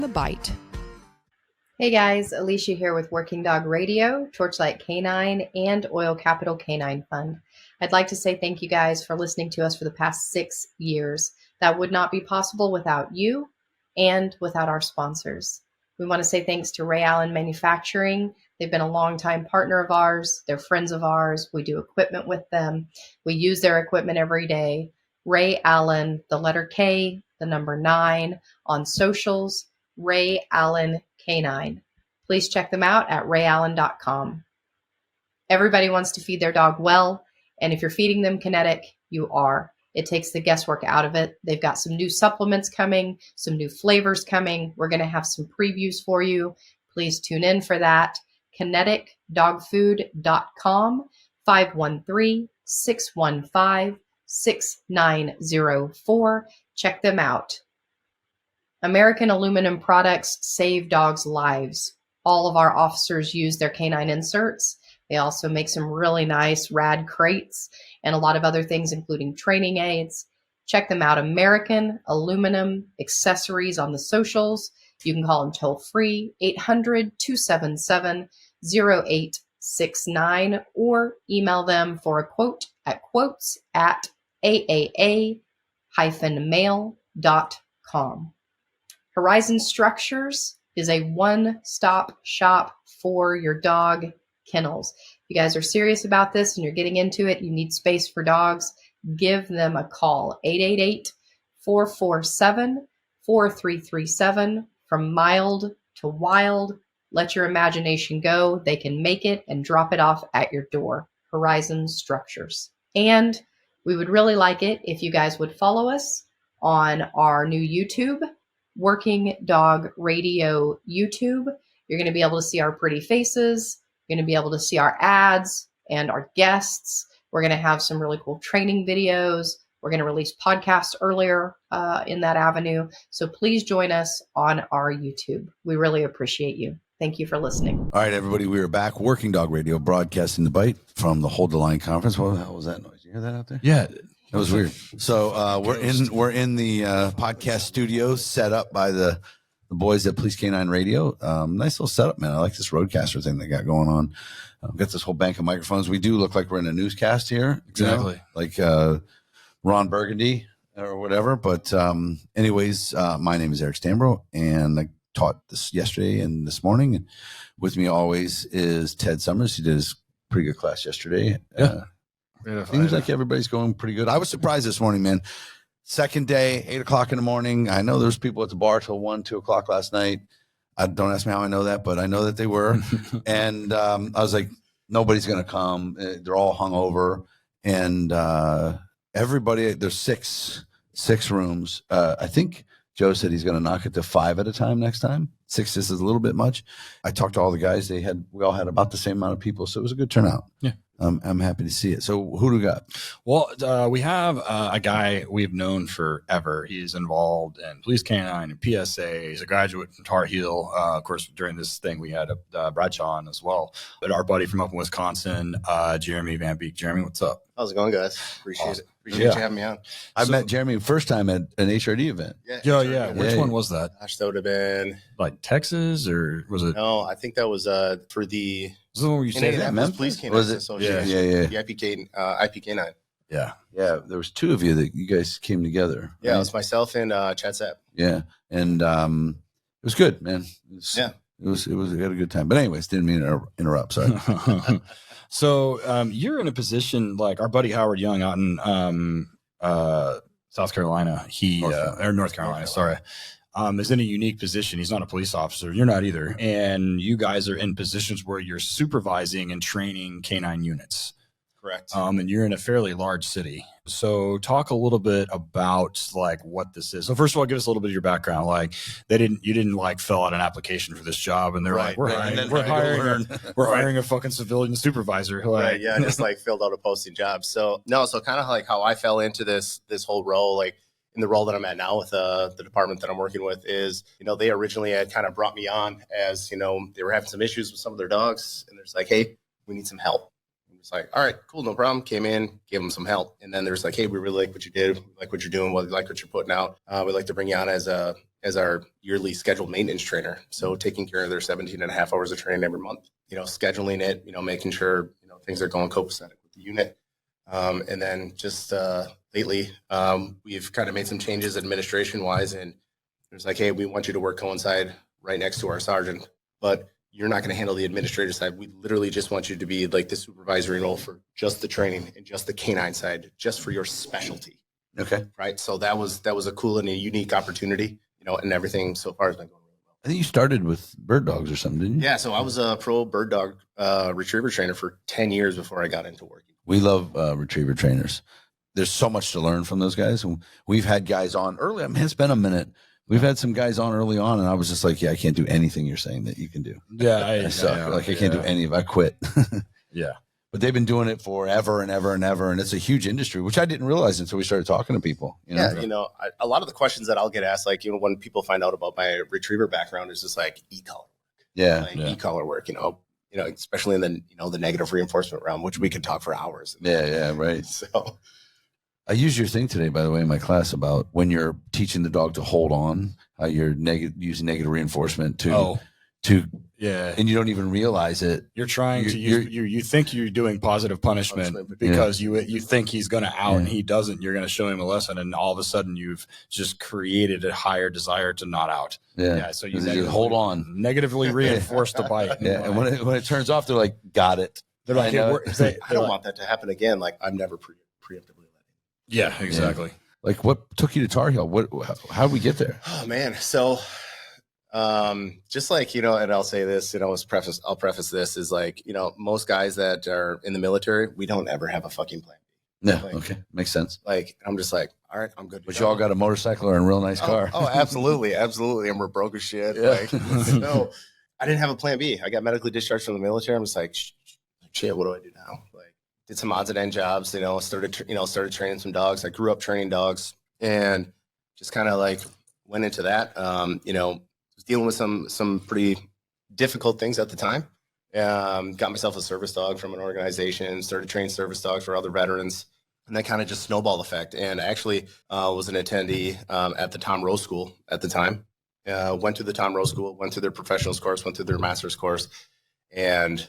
The Bite. Hey guys, Alicia here with Working Dog Radio, Torchlight Canine, and Oil Capital Canine Fund. I'd like to say thank you guys for listening to us for the past 6 years. That would not be possible without you and without our sponsors. We want to say thanks to Ray Allen Manufacturing. They've been a longtime partner of ours. They're friends of ours. We do equipment with them. We use their equipment every day. Ray Allen, the letter K, the number 9 on socials. Ray Allen Canine. Please check them out at rayallen.com. Everybody wants to feed their dog well, and if you're feeding them kinetic, you are. It takes the guesswork out of it. They've got some new supplements coming, some new flavors coming. We're going to have some previews for you. Please tune in for that. KineticDogFood.com, 513-615-6904. Check them out. American aluminum products save dogs' lives. All of our officers use their canine inserts. They also make some really nice rad crates and a lot of other things, including training aids. Check them out. American Aluminum Accessories on the socials. You can call them toll free, 800-277-0869, or email them for a quote at quotes@aaa-mail.com. Horizon Structures is a one-stop shop for your dog kennels. If you guys are serious about this and you're getting into it, you need space for dogs, give them a call, 888-447-4337. From mild to wild, let your imagination go. They can make it and drop it off at your door. Horizon Structures. And we would really like it if you guys would follow us on our new YouTube, Working Dog Radio YouTube. You're going to be able to see our pretty faces. You're going to be able to see our ads and our guests. We're going to have some really cool training videos. We're going to release podcasts earlier in that avenue. So please join us on our YouTube. We really appreciate you. Thank you for listening. All right, everybody, we are back. Working Dog Radio, broadcasting the Bite from the Hold the Line conference. What the hell was that noise? You hear that out there? Yeah. That was weird. So we're in the podcast studio set up by the boys at Elite Canine Radio. Nice little setup, man. I like this roadcaster thing they got going on. Got this whole bank of microphones. We do look like we're in a newscast here. Exactly. You know? Like Ron Burgundy or whatever. But anyways, my name is Eric Stambro, and I taught this yesterday and this morning. And with me always is Ted Summers. He did his pretty good class yesterday. Yeah. Seems like everybody's going pretty good. I was surprised this morning, man. Second day, 8 o'clock in the morning. I know there was people at the bar till 1, 2 o'clock last night. Don't ask me how I know that, but I know that they were. And I was like, nobody's going to come. They're all hungover. And everybody, there's six rooms. I think Joe said he's going to knock it to 5 at a time next time. 6 is a little bit much. I talked to all the guys. We all had about the same amount of people. So it was a good turnout. Yeah. I'm happy to see it. So who do we got? Well, we have a guy we've known forever. He's involved in Police Canine and PSA. He's a graduate from Tar Heel. Of course, during this thing, we had Bradshaw on as well. But our buddy from up in Wisconsin, Jeremy Van Beek. Jeremy, what's up? How's it going, guys? Appreciate it. Appreciate you having me on. I met Jeremy first time at an HRD event. Yeah. Which one was that? Gosh, that would have been like Texas, or was it? No, I think that was for the Was the one where you said that? Police Canine Was it? Association. Yeah. The IPK9. Yeah. There was 2 of you that you guys came together. Yeah, right? It was myself and Chad Sapp. Yeah, and it was good, man. It was. We had a good time. But anyways, didn't mean to interrupt. Sorry. So you're in a position like our buddy Howard Young out in South Carolina. North Carolina. Sorry. Is in a unique position. He's not a police officer. You're not either. And you guys are in positions where you're supervising and training canine units. Correct. And you're in a fairly large city. So talk a little bit about like what this is. So first of all, give us a little bit of your background. Like you didn't like fill out an application for this job and they're like, we're hiring a fucking civilian supervisor. Like, right. Yeah. Just like filled out a posting job. So kind of like how I fell into this whole role, like in the role that I'm at now with the department that I'm working with is, they originally had kind of brought me on as, they were having some issues with some of their dogs and there's like, hey, we need some help. It's like, all right, cool, no problem. Came in, gave them some help. And then there's like, hey, we really like what you did. We like what you're doing. We like what you're putting out. We'd like to bring you on as a as our yearly scheduled maintenance trainer. So taking care of their 17 and a half hours of training every month, scheduling it, making sure, things are going copacetic with the unit. And then just lately, we've kind of made some changes administration wise, and it's like, hey, we want you to work coincide right next to our sergeant, but you're not going to handle the administrative side. We literally just want you to be like the supervisory role for just the training and just the canine side, just for your specialty. Okay. Right. So that was a cool and a unique opportunity, and everything so far has been going really well. I think you started with bird dogs or something, didn't you? Yeah. So I was a pro bird dog retriever trainer for 10 years before I got into working. We love retriever trainers. There's so much to learn from those guys. And we've had guys on early. I mean, it's been a minute. We've had some guys on early on, and I was just like, yeah, I can't do anything you're saying that you can do. Yeah. I suck. I can't do any of it. I quit. Yeah. But they've been doing it forever and ever and ever. And it's a huge industry, which I didn't realize until we started talking to people. Yeah. A lot of the questions that I'll get asked, like, when people find out about my retriever background, is just like e-collar. Yeah. E-collar work, especially in the negative reinforcement realm, which we could talk for hours. Yeah. Right. So I used your thing today, by the way, in my class about when you're teaching the dog to hold on, how you're using negative reinforcement to yeah, and you don't even realize it. You're trying to you think you're doing positive punishment because you think he's going to out and he doesn't. You're going to show him a lesson, and all of a sudden you've just created a higher desire to not out. Yeah. So you hold on, negatively reinforce the bite. Yeah. And when it turns off, they're like, got it. They're like, I don't want that to happen again. Like, I'm never preemptively letting. Yeah, exactly. Yeah. Like, what took you to Tar Heel? How did we get there? Oh man. So, just like, and I'll say this, I'll preface this is like, most guys that are in the military, we don't ever have a fucking plan B. Yeah. Okay. Makes sense. Like, I'm just like, all right, I'm good. But you all got a motorcycle or a real nice car. Oh, absolutely. Absolutely. And we're broke as shit. Yeah. Like, no, I didn't have a plan B. I got medically discharged from the military. I'm just like, shit, what do I do now? Like, did some odds and end jobs, started training some dogs. I grew up training dogs and just kind of like went into that, was dealing with some pretty difficult things at the time. Got myself a service dog from an organization, started training service dogs for other veterans, and that kind of just snowball effect. And actually was an attendee at the Tom Rose School at the time. Went to the Tom Rose School, went through their professionals course, went through their master's course, and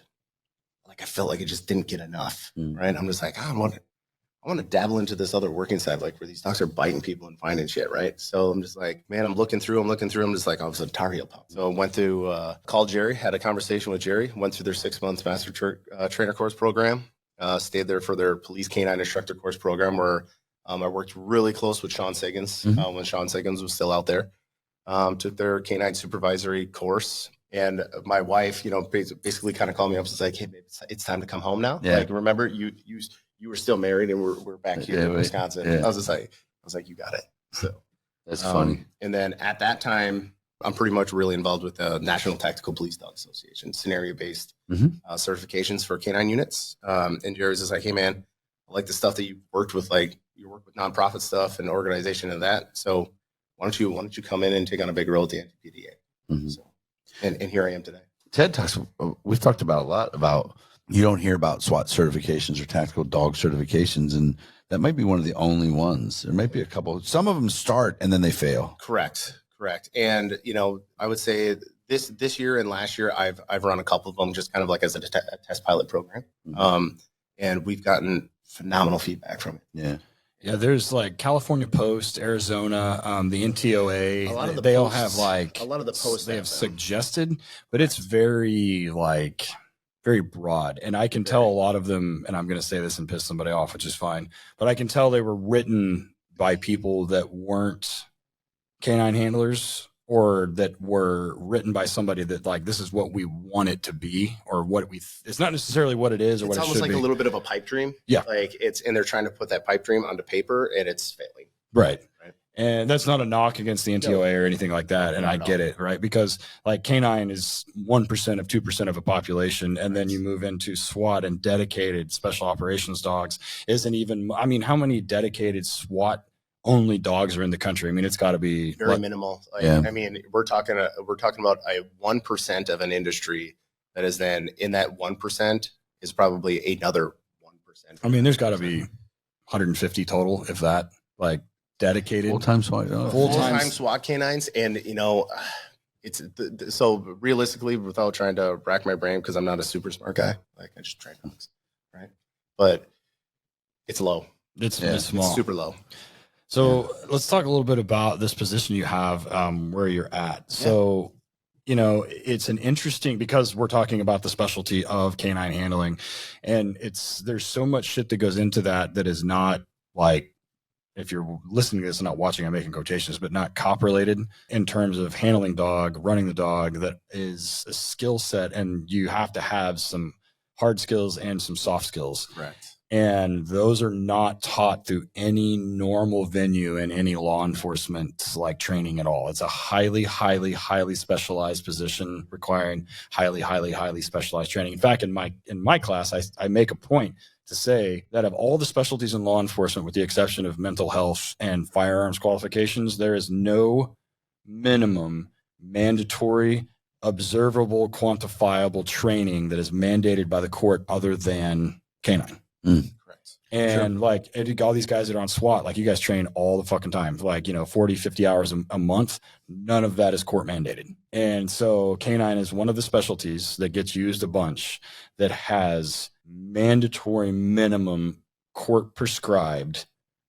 like I felt like it just didn't get enough, right? I'm just like, I want to dabble into this other working side, like where these dogs are biting people and finding shit, right? So I'm just like, man, I'm looking through. I'm just like, I was a Tar Heel pup. So I went to called Jerry, had a conversation with Jerry, went through their 6 months master trainer course program, stayed there for their police canine instructor course program, where I worked really close with Sean Siggins when Sean Siggins was still out there. Took their canine supervisory course. And my wife, basically kind of called me up and was like, hey, babe, it's time to come home now. Yeah. Like, remember, you were still married and we're back here in Wisconsin. Yeah. I was like, you got it. So that's funny. And then at that time, I'm pretty much really involved with the National Tactical Police Dog Association, scenario-based certifications for canine units. And Jerry's just like, hey, man, I like the stuff that you worked with, like you work with nonprofit stuff and organization and that. So why don't you come in and take on a big role at the NTPDA? So, and here I am today. Ted talks. We've talked about a lot about you don't hear about SWAT certifications or tactical dog certifications, and that might be one of the only ones. There might be a couple. Some of them start and then they fail. Correct. And I would say this year and last year I've run a couple of them just kind of like as a test pilot program, and we've gotten phenomenal feedback from it. Yeah, there's like California Post, Arizona, the NTOA. A lot of they all have like a lot of the posts they have suggested, but it's very broad. And I can tell a lot of them, and I'm going to say this and piss somebody off, which is fine, but I can tell they were written by people that weren't canine handlers, or that were written by somebody that like, this is what we want it to be, or what it's not necessarily what it is or what it should be. It's almost like a little bit of a pipe dream. Yeah. Like and they're trying to put that pipe dream onto paper and it's failing. Right. And that's not a knock against the NTOA or anything like that. And I get it, right? Because like canine is 1% of 2% of a population. And then you move into SWAT, and dedicated special operations dogs isn't even, I mean, how many dedicated SWAT only dogs are in the country? I mean, it's got to be very minimal. I mean, we're talking about a 1% of an industry that is then in that 1% is probably another 1%. I mean, there's got to be 150 total, if that, like dedicated Full-time SWAT. Full-time Full-time SWAT canines. And, it's so realistically, without trying to rack my brain, because I'm not a super smart guy, like I just train dogs, right? But it's low. It's It's small. super low. So let's talk a little bit about this position you have, where you're at. So, it's an interesting, because we're talking about the specialty of canine handling, and there's so much shit that goes into that is not like, if you're listening to this and not watching, I'm making quotations, but not cop related in terms of handling dog, running the dog. That is a skill set, and you have to have some hard skills and some soft skills. Correct. And those are not taught through any normal venue in any law enforcement like training at all. It's a highly, highly, highly specialized position requiring highly, highly, highly specialized training. In fact, in my class, I make a point to say that of all the specialties in law enforcement, with the exception of mental health and firearms qualifications, there is no minimum mandatory, observable, quantifiable training that is mandated by the court other than canine. Correct. And like all these guys that are on SWAT, like you guys train all the fucking time, like, 40, 50 hours a month. None of that is court mandated. And so canine is one of the specialties that gets used a bunch that has mandatory minimum court prescribed,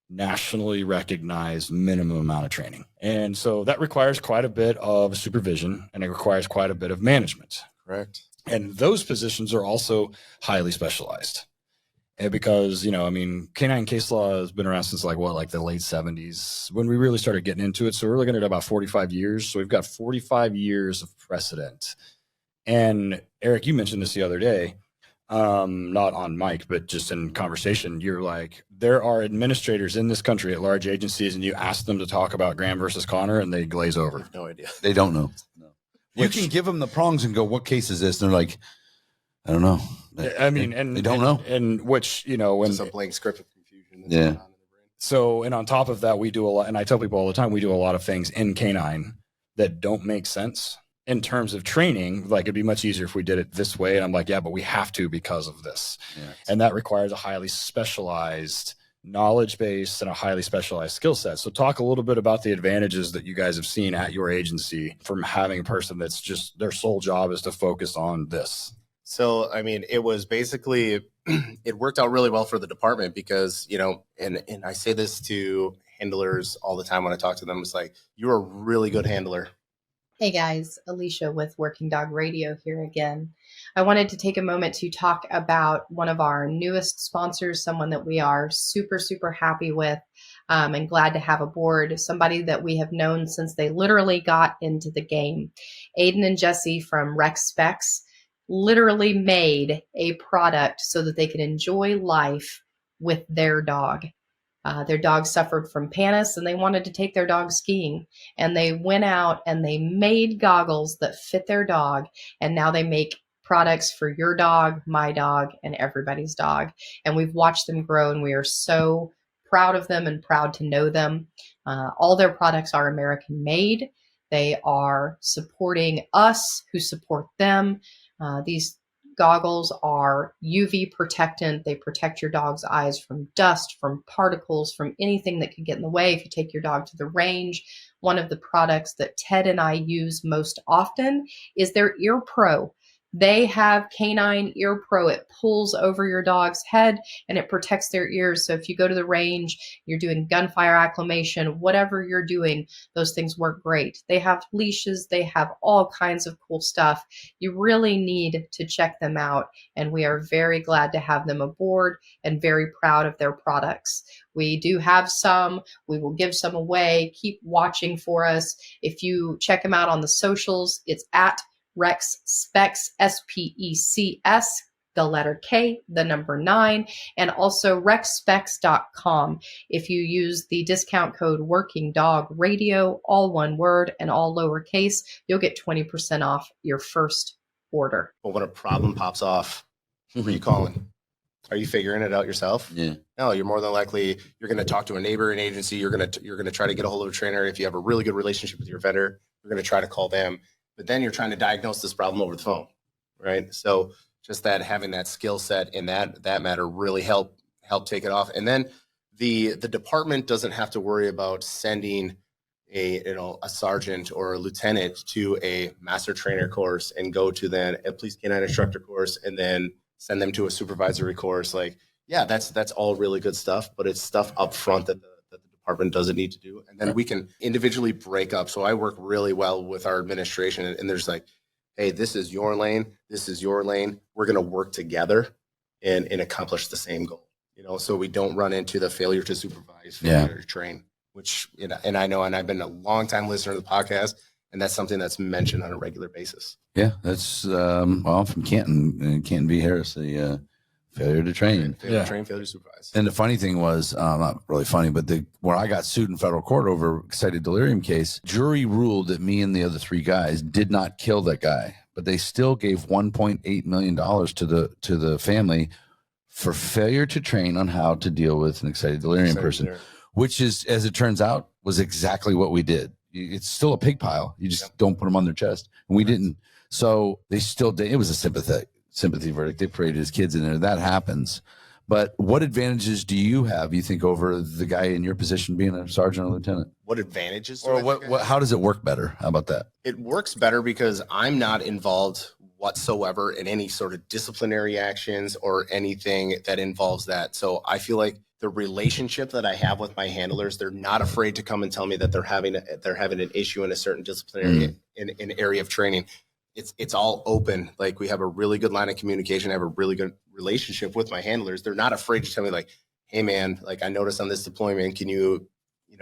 nationally recognized minimum amount of training. And so that requires quite a bit of supervision, and it requires quite a bit of management. Correct. And those positions are also highly specialized. And because, canine case law has been around since the late 70s when we really started getting into it. So we're looking at about 45 years. So we've got 45 years of precedent. And Eric, you mentioned this the other day, not on mic, but just in conversation. You're like, there are administrators in this country at large agencies, and you ask them to talk about Graham versus Connor, and they glaze over. I have no idea. They don't know. No. You can give them the prongs and go, what case is this? And they're like, I don't know. And they don't know. And which, when it's a blank script of confusion. Yeah. Going on in the brain. So, and on top of that, we do a lot, and I tell people all the time, we do a lot of things in canine that don't make sense in terms of training. Like, it'd be much easier if we did it this way. And I'm like, yeah, but we have to because of this. Yeah. And that requires a highly specialized knowledge base and a highly specialized skill set. So talk a little bit about the advantages that you guys have seen at your agency from having a person that's just their sole job is to focus on this. So, it was basically, it worked out really well for the department because, and I say this to handlers all the time when I talk to them, it's like, you're a really good handler. Hey guys, Alicia with Working Dog Radio here again. I wanted to take a moment to talk about one of our newest sponsors, someone that we are super, super happy with and glad to have aboard, somebody that we have known since they literally got into the game. Aiden and Jesse from Rex Specs literally made a product so that they could enjoy life with their dog. Their dog suffered from pannus and they wanted to take their dog skiing, and they went out and they made goggles that fit their dog, and now they make products for your dog, my dog, and everybody's dog. And we've watched them grow, and we are so proud of them and proud to know them. All their products are American made. They are supporting us who support them. These goggles are UV protectant. They protect your dog's eyes from dust, from particles, from anything that could get in the way if you take your dog to the range. One of the products that Ted and I use most often is their Ear Pro. They have Canine Ear Pro. It pulls over your dog's head and it protects their ears. So if you go to the range, you're doing gunfire acclimation, whatever you're doing, those things work great. They have leashes. They have all kinds of cool stuff. You really need to check them out. And we are very glad to have them aboard and very proud of their products. We do have some. We will give some away. Keep watching for us. If you check them out on the socials, it's at Rex Specs, SPECS, the letter K, the number 9, and also rexspecs.com. If you use the discount code Working Dog Radio, all one word and all lowercase, you'll get 20% off your first order. But when a problem pops off, who are you calling? Are you figuring it out yourself? Yeah. No, you're more than likely, you're going to talk to a neighbor, an agency. You're going to try to get a hold of a trainer. If you have a really good relationship with your vendor, you're going to try to call them. But then you're trying to diagnose this problem over the phone, right? So just that having that skill set in that matter really help take it off. And then the department doesn't have to worry about sending a sergeant or a lieutenant to a master trainer course and go to then a police canine instructor course and then send them to a supervisory course. Like, yeah, that's all really good stuff, but it's stuff up front that the department doesn't need to do. And then we can individually break up. So I work really well with our administration, and there's like, hey, this is your lane. This is your lane. We're going to work together and accomplish the same goal, so we don't run into the failure to supervise, failure to train, which, and I know, and I've been a long time listener to the podcast, and that's something that's mentioned on a regular basis. Yeah. That's, well, from Canton v. Harris, the failure to train. Failure to train, failure to supervise. And the funny thing was, not really funny, but when I got sued in federal court over excited delirium case, jury ruled that me and the other 3 guys did not kill that guy, but they still gave $1.8 million to the family for failure to train on how to deal with an excited delirium person, which is, as it turns out, was exactly what we did. It's still a pig pile. You just don't put them on their chest. And we didn't. So they still did. It was a sympathy verdict. They paraded his kids in there. That happens. But what advantages do you have, you think, over the guy in your position being a sergeant or lieutenant? What advantages? Or how does it work better? How about that? It works better because I'm not involved whatsoever in any sort of disciplinary actions or anything that involves that. So I feel like the relationship that I have with my handlers, they're not afraid to come and tell me that they're having an issue in a certain disciplinary in area of training. It's all open. Like, we have a really good line of communication. I have a really good relationship with my handlers. They're not afraid to tell me, like, hey man, like, I noticed on this deployment, can you,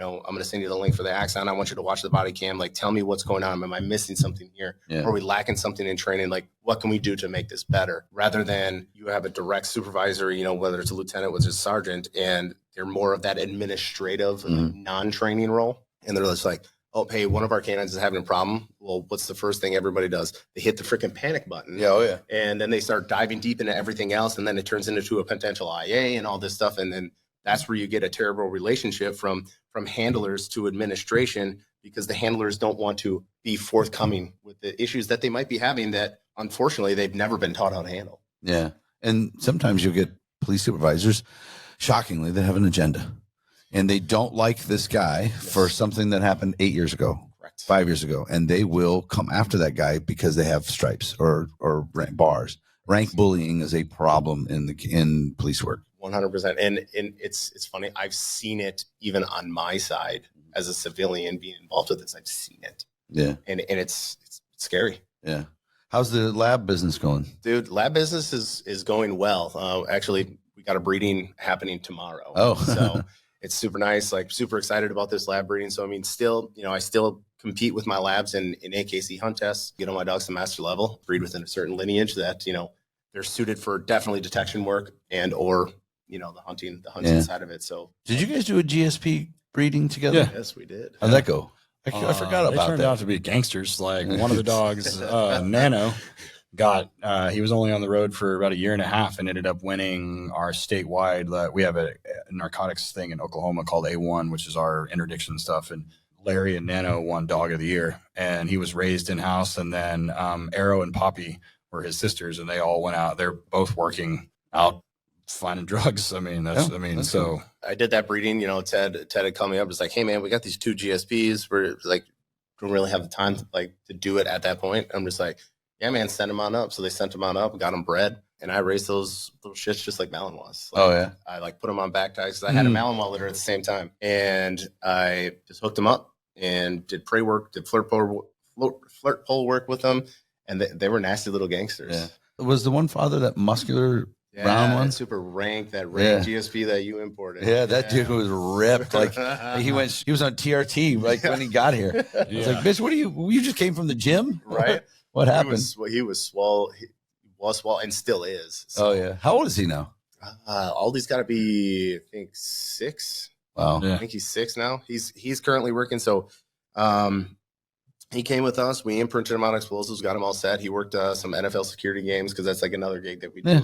I'm going to send you the link for the Axon. I want you to watch the body cam. Like, tell me what's going on. Am I missing something here? Yeah. Are we lacking something in training? Like, what can we do to make this better? Rather than you have a direct supervisor, whether it's a lieutenant, whether it's a sergeant, and they're more of that administrative non-training role. And they're just like, oh, hey, one of our canines is having a problem. Well, what's the first thing everybody does? They hit the freaking panic button. Yeah, oh yeah. And then they start diving deep into everything else. And then it turns into a potential IA and all this stuff. And then that's where you get a terrible relationship from handlers to administration, because the handlers don't want to be forthcoming with the issues that they might be having that, unfortunately, they've never been taught how to handle. Yeah. And sometimes you'll get police supervisors, shockingly, that have an agenda. And they don't like this guy for something that happened 8 years ago, Correct. 5 years ago. And they will come after that guy because they have stripes or bars. Rank bullying is a problem in police work. 100%. And it's funny. I've seen it even on my side as a civilian being involved with this. I've seen it. Yeah. And it's scary. Yeah. How's the lab business going? Dude, lab business is going well. Actually, we got a breeding happening tomorrow. Oh. So it's super nice, like super excited about this lab breeding. So, I mean, still, I still compete with my labs in AKC hunt tests, get on my dogs to master level, breed within a certain lineage that, they're suited for definitely detection work and, or, the hunting side of it. So did you guys do a GSP breeding together? Yeah. Yes, we did. How'd that go? I forgot about that. They turned out to be gangsters. Like, one of the dogs, Nano, he was only on the road for about a year and a half and ended up winning our statewide. We have a narcotics thing in Oklahoma called A1, which is our interdiction stuff. And Larry and Nano won Dog of the Year, and he was raised in house. And then Arrow and Poppy were his sisters, and they all went out. They're both working out, finding drugs. I mean, that's so cool. I did that breeding, Ted had called me up. It's like, hey man, we got these 2 GSPs. We're like, don't really have the time to do it at that point. I'm just like, yeah, man, send them on up. So they sent them on up, got them bred, and I raised those little shits just like Malinois. Oh yeah. I put them on back ties because I had a Malinois litter at the same time, and I just hooked them up and did prey work, did flirt pole work with them, and they were nasty little gangsters. Yeah. Was the one father that muscular brown one? Super rank, that rank GSP that you imported. Yeah, that dude was ripped. Like he was on TRT when he got here. I was like, bitch, you just came from the gym? Right. What happened? He was swole. He was swole and still is. So. Oh yeah. How old is he now? Aldi's got to be, I think, 6. Wow. I think he's 6 now. He's currently working. So, he came with us. We imprinted him on explosives, got him all set. He worked some NFL security games because that's like another gig that we do.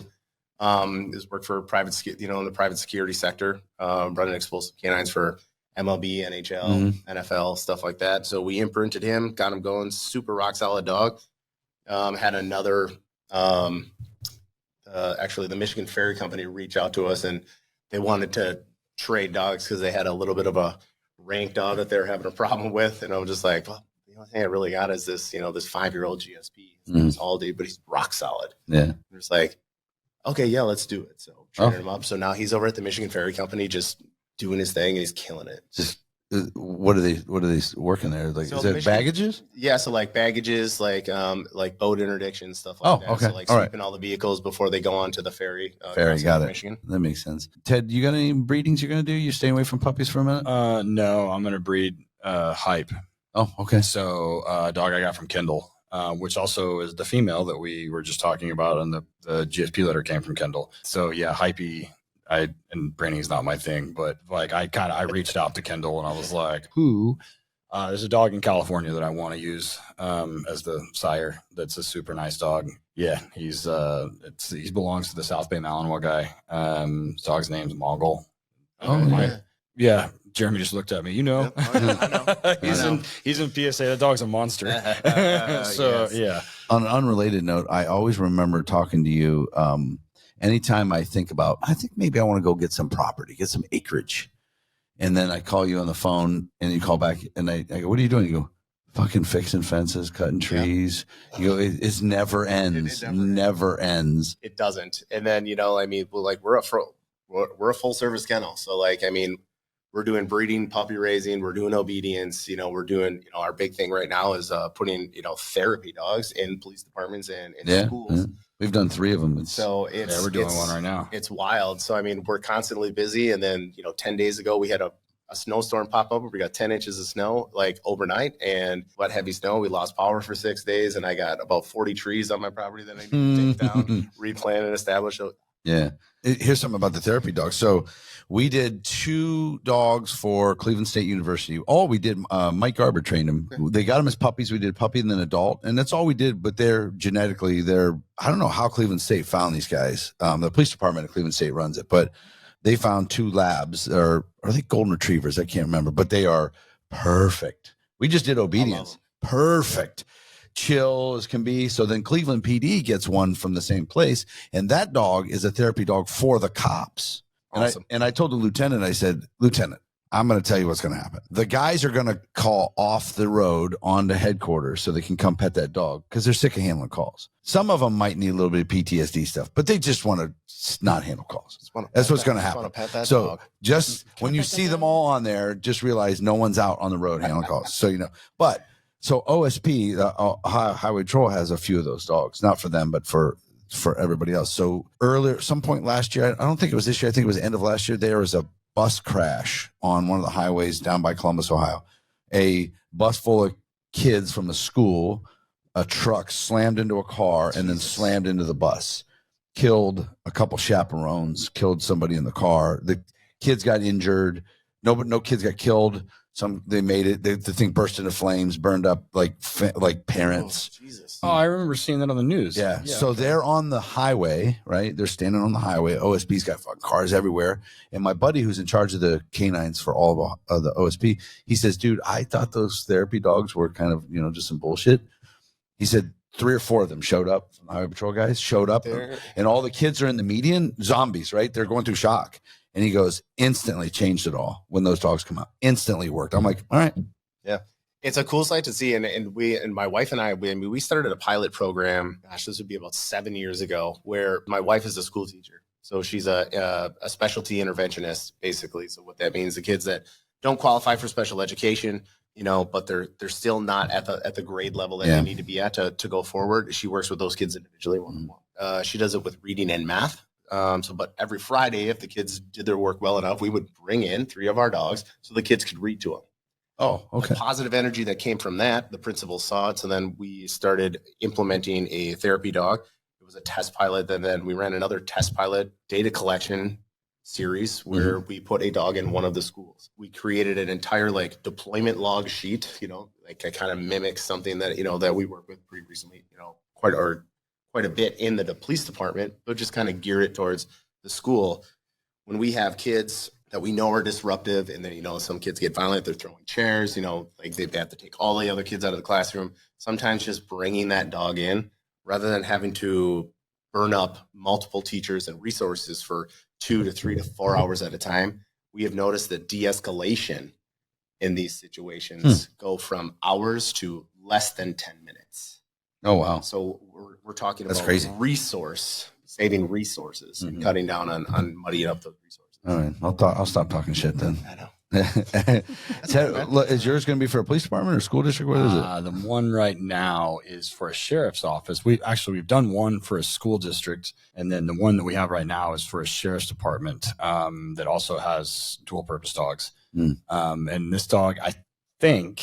Is work for private, in the private security sector, running explosive canines for MLB, NHL, NFL, stuff like that. So we imprinted him, got him going, super rock solid dog. Had another, actually the Michigan Ferry Company reach out to us, and they wanted to trade dogs because they had a little bit of a rank dog that they were having a problem with. And I'm just like, well, the only thing I really got is this, this 5-year-old GSP. His name is Aldi, but he's rock solid. Yeah. And it's like, okay, yeah, let's do it. So training him up. So now he's over at the Michigan Ferry Company, just doing his thing, and he's killing it. Just what are they working there? Like, So is it baggages? Yeah, so like baggages, like boat interdiction, stuff like that. Okay. So like sweeping all the vehicles before they go on to the ferry. Ferry, got it. Michigan. That makes sense. Ted, you got any breedings you're gonna do? You staying away from puppies for a minute? No, I'm gonna breed Hype. Oh, okay. So a dog I got from Kendall, which also is the female that we were just talking about, and the GSP letter came from Kendall. So yeah, Hypey. And branding's not my thing, but like I reached out to Kendall and I was like, there's a dog in California that I want to use as the sire. That's a super nice dog. Yeah, he belongs to the South Bay Malinois guy. His dog's name's Mongol. Yeah. Jeremy just looked at me. Yep, I know. He's in PSA. That dog's a monster. So Yes. yeah. On an unrelated note, I always remember talking to you. Anytime I think maybe I want to go get some property, get some acreage. And then I call you on the phone and you call back and I go, what are you doing? You go, fucking fixing fences, cutting trees. Yeah. You go, it never ends. It never ends. It doesn't. And then, we're a full service kennel. So we're doing breeding, puppy raising, we're doing obedience, we're doing, our big thing right now is putting, therapy dogs in police departments and in schools. Yeah. We've done 3 of them. We're doing one right now. It's wild. So, we're constantly busy. And then, 10 days ago, we had a snowstorm pop up. We got 10 inches of snow overnight and what heavy snow. We lost power for 6 days and I got about 40 trees on my property that I need to take down, replant and establish. Yeah. Here's something about the therapy dogs. So we did 2 dogs for Cleveland State University. All we did, Mike Garber trained them. Okay. They got them as puppies. We did puppy and then adult. And that's all we did. But they're genetically, I don't know how Cleveland State found these guys. The police department at Cleveland State runs it. But they found 2 labs, or are they golden retrievers? I can't remember. But they are perfect. We just did obedience. Perfect. Chill as can be. So then Cleveland PD gets one from the same place, and that dog is a therapy dog for the cops. Awesome. And I told the lieutenant, I said, Lieutenant, I'm going to tell you what's going to happen. The guys are going to call off the road onto headquarters so they can come pet that dog because they're sick of handling calls. Some of them might need a little bit of PTSD stuff, but they just want to not handle calls. That's what's going to happen. So just when you see them all on there, just realize no one's out on the road handling calls. So, So OSP, Highway Patrol, has a few of those dogs, not for them, but for everybody else. So earlier, some point last year, I don't think it was this year, I think it was the end of last year, there was a bus crash on one of the highways down by Columbus, Ohio. A bus full of kids from the school, a truck slammed into a car and then slammed into the bus. Killed a couple chaperones, killed somebody in the car. The kids got injured. No kids got killed. They made it. The thing burst into flames, burned up like parents. Oh, Jesus. Oh, I remember seeing that on the news. Yeah. So they're on the highway, right? They're standing on the highway. OSP's got fucking cars everywhere. And my buddy, who's in charge of the canines for all of the OSP, he says, "Dude, I thought those therapy dogs were kind of, just some bullshit." He said 3 or 4 of them showed up. Highway Patrol guys showed up, and all the kids are in the median, zombies, right? They're going through shock. And he goes, instantly changed it all when those dogs come out. Instantly worked. I'm like, all right. Yeah. It's a cool sight to see. And my wife and I, we started a pilot program, this would be about 7 years ago, where my wife is a school teacher. So she's a specialty interventionist, basically. So what that means, the kids that don't qualify for special education, but they're still not at the grade level that they need to be at to go forward. She works with those kids individually one-on-one. She does it with reading and math. But every Friday, if the kids did their work well enough, we would bring in 3 of our dogs so the kids could read to them. Oh, okay. The positive energy that came from that, the principal saw it. So then we started implementing a therapy dog. It was a test pilot. And then we ran another test pilot data collection series where we put a dog in one of the schools. We created an entire deployment log sheet, it kind of mimics something that, that we worked with pretty recently, quite a bit in the police department, but just kind of gear it towards the school. When we have kids that we know are disruptive and then, some kids get violent, they're throwing chairs, they have to take all the other kids out of the classroom. Sometimes just bringing that dog in rather than having to burn up multiple teachers and resources for 2 to 3 to 4 hours at a time. we have noticed that de-escalation in these situations go from hours to less than 10 minutes. Oh, wow. So we're talking That's about crazy. saving resources and cutting down on muddying up those resources. All right. I'll stop talking shit then. I know. Is yours going to be for a police department or school district? What is it? The one right now is for a sheriff's office. We've done one for a school district, and then the one that we have right now is for a sheriff's department that also has dual purpose dogs. And this dog, I think,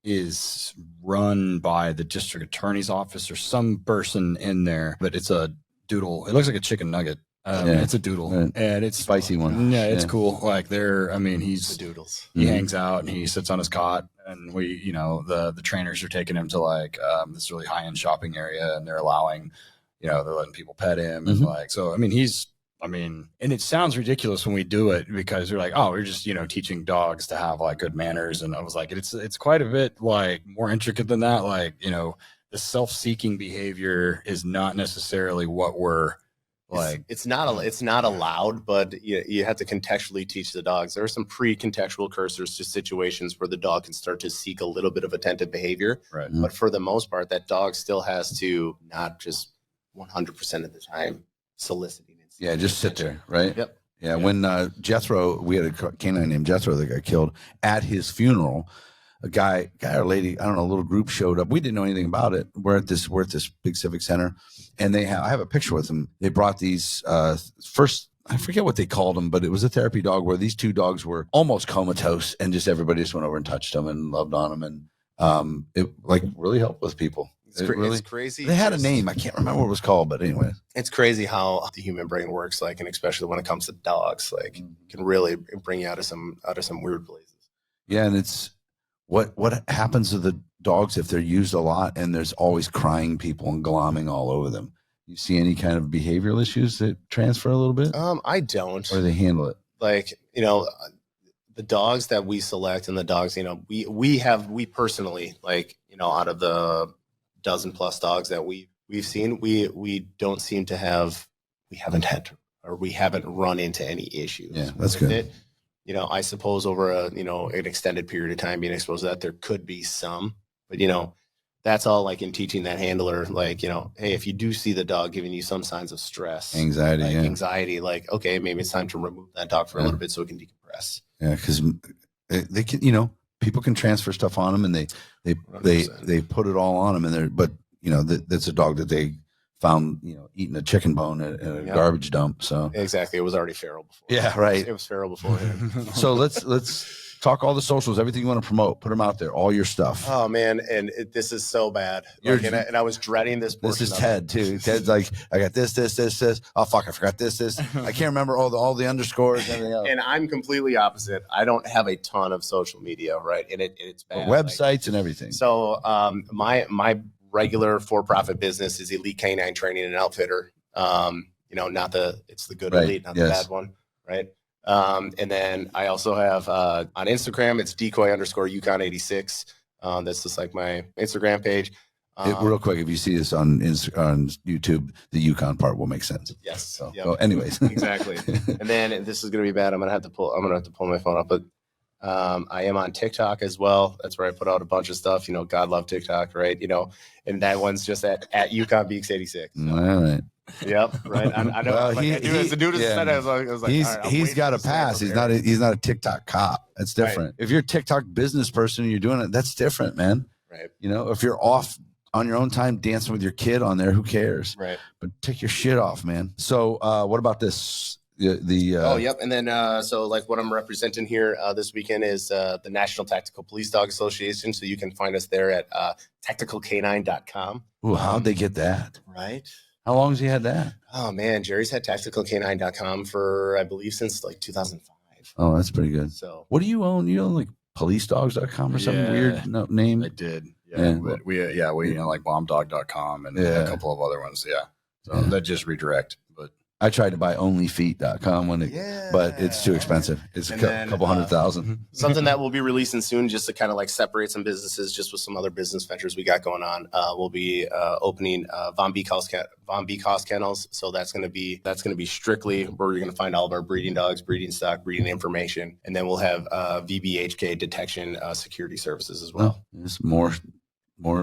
is run by the district attorney's office or some person in there, but it's a doodle. It looks like a chicken nugget. It's a doodle, and it's spicy one. Yeah, it's cool. Like he's The doodles. He hangs out and he sits on his cot, and the trainers are taking him to like this really high end shopping area, and they're allowing, they're letting people pet him, and and it sounds ridiculous when we do it because we're like, oh, we're just teaching dogs to have like good manners, and I was like, it's quite a bit like more intricate than that. Like the self-seeking behavior is not necessarily what we're like. It's not allowed, but you have to contextually teach the dogs. There are some pre-contextual cursors to situations where the dog can start to seek a little bit of attentive behavior. Right. But for the most part, that dog still has to not just 100% of the time soliciting. Yeah, just sit there, right? Yep. Yeah, when Jethro, we had a canine named Jethro that got killed at his funeral. A guy or lady, I don't know, a little group showed up. We didn't know anything about it. We're at this big civic center, and I have a picture with them. They brought these first, I forget what they called them, but it was a therapy dog where these two dogs were almost comatose, and just everybody just went over and touched them and loved on them, and it like really helped with people. It's crazy. They had a name. I can't remember what it was called, but anyway. It's crazy how the human brain works, like, and especially when it comes to dogs, like, can really bring you out of some weird places. Yeah, and it's what happens to the dogs if they're used a lot and there's always crying people and glomming all over them? You see any kind of behavioral issues that transfer a little bit? I don't. Or they handle it? Like, the dogs that we select and the dogs, we personally, like, out of the dozen plus dogs that we've seen, we don't seem to have, we haven't run into any issues. Yeah, that's good. It. I suppose over an extended period of time being exposed to that, there could be some, but that's all like in teaching that handler, like, hey, if you do see the dog giving you some signs of stress, anxiety, like, okay, maybe it's time to remove that dog for a little bit so it can decompress. Yeah. Because they can, people can transfer stuff on them, and they put it all on them, but that's a dog that they found, eating a chicken bone at a garbage dump. So exactly, it was already feral before. Yeah, right. It was feral before him. So let's talk all the socials, everything you want to promote. Put them out there, all your stuff. Oh man, and this is so bad. Like, and I was dreading this. This is Ted too. Ted's like, I got this. Oh fuck, I forgot this. I can't remember all the underscores and everything else. And I'm completely opposite. I don't have a ton of social media, right? And it's bad. Websites and everything. So my regular for-profit business is Elite Canine Training and Outfitter. It's the good elite, not the bad one, right? And then I also have on Instagram, it's decoy_Yukon86. That's just like my Instagram page. Real quick, if you see this on YouTube, the Yukon part will make sense. Yes. So, well, anyways, exactly. And then this is going to be bad. I'm going to have to pull my phone up, but I am on TikTok as well. That's where I put out a bunch of stuff. God love TikTok, right? And that one's just at Yukon Beeks 86. So. All right. Yep. Right. I know. Well, the dude said I was like, he's got a pass. He's not a TikTok cop. That's different. Right. If you're a TikTok business person and you're doing it, that's different, man. Right. If you're off on your own time dancing with your kid on there, who cares? Right. But take your shit off, man. So what about this? Yep. And then so like what I'm representing here this weekend is the National Tactical Police Dog Association. So you can find us there at tacticalcanine.com. Ooh, how'd they get that? Right. How long has he had that? Oh man, Jerry's had tacticalcanine.com for, I believe, since like 2005. Oh, that's pretty good. So what do you own? You own like policedogs.com or something weird name? I did. Yeah. But we like bombdog.com and a couple of other ones. Yeah. So that just redirect. But I tried to buy onlyfeet.com but it's too expensive. It's a couple $100,000. Something that we'll be releasing soon, just to kind of like separate some businesses, just with some other business ventures we got going on. We'll be opening Von Beek House Kennels. So that's going to be strictly where you're going to find all of our breeding dogs, breeding stock, breeding information, and then we'll have VBHK detection security services as well. There's more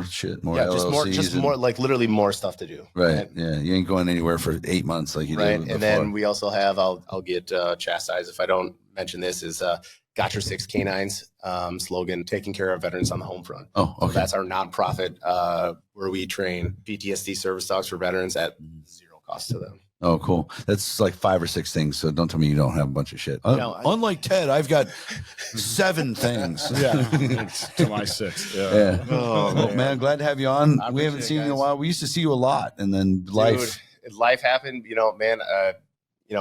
shit, more LLCs, just more like literally more stuff to do. Right. Yeah. You ain't going anywhere for 8 months like you did before. And then we also have, I'll get chastised if I don't mention this, is got your Six K9s slogan, taking care of veterans on the home front. Oh, okay. So that's our nonprofit where we train PTSD service dogs for veterans at zero cost to them. Oh, cool. That's like 5 or 6 things. So don't tell me you don't have a bunch of shit. Unlike Ted, I've got 7 things. Yeah. To my 6. Yeah. Yeah. Oh, well, man, glad to have you on. We haven't seen you in a while. We used to see you a lot, and then life happened, man.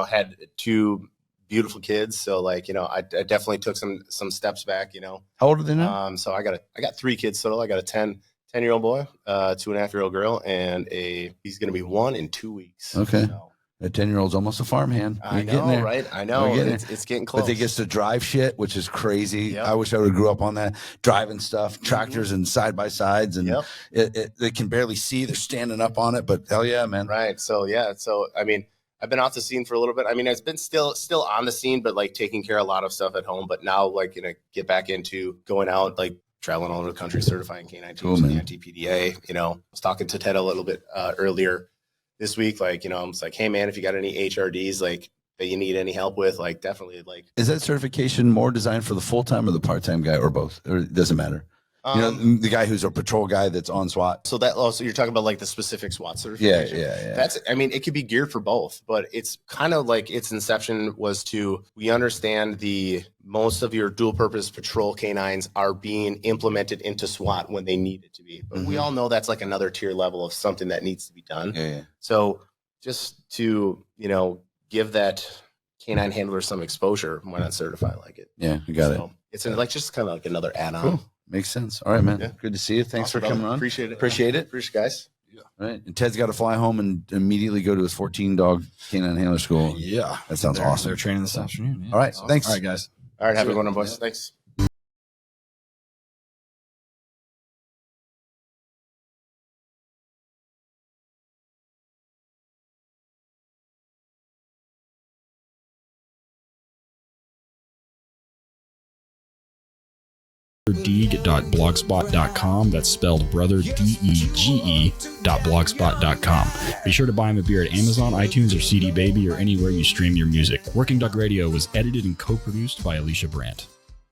Had 2 beautiful kids. So like, I definitely took some steps back, How old are they now? So I got 3 kids total. I got a 10-year-old boy, 2.5-year-old girl, and he's going to be 1 in 2 weeks. Okay. So. That 10-year-old's almost a farmhand. I know, right? I know. It's getting close. But they get to drive shit, which is crazy. Yep. I wish I would have grew up on that. Driving stuff, tractors and side-by-sides, and they can barely see. They're standing up on it, but hell yeah, man. Right. So, yeah. So, I mean, I've been off the scene for a little bit. I mean, it's been still on the scene, but like taking care of a lot of stuff at home. But now, like, get back into going out, like, traveling all over the country, certifying canine teams in the NTPDA. I was talking to Ted a little bit earlier this week. Like, I'm just like, hey man, if you got any HRDs like that you need any help with, like definitely like. Is that certification more designed for the full-time or the part-time guy, or both? Or it doesn't matter? The guy who's a patrol guy that's on SWAT. So you're talking about like the specific SWAT certification. Yeah. It could be geared for both, but it's kind of like its inception was we understand most of your dual purpose patrol canines are being implemented into SWAT when they need it to be. But we all know that's like another tier level of something that needs to be done. Yeah. So just to, give that canine handler some exposure, why not certify like it? Yeah, you got it. It's like just kind of like another add-on. Cool. Makes sense. All right, man. Yeah. Good to see you. Thanks for coming on. Appreciate it. Appreciate it, guys. Yeah. All right. And Ted's got to fly home and immediately go to his 14-dog canine handler school. Yeah. That sounds awesome. They're training this afternoon. Yeah. All right. Awesome. Thanks. All right, guys. All right. Have a good one, boys. Thanks. Deeg.blogspot.com. That's spelled brother DEGE.blogspot.com. Be sure to buy him a beer at Amazon, iTunes, or CD Baby, or anywhere you stream your music. Working Dog Radio was edited and co-produced by Alicia Brandt.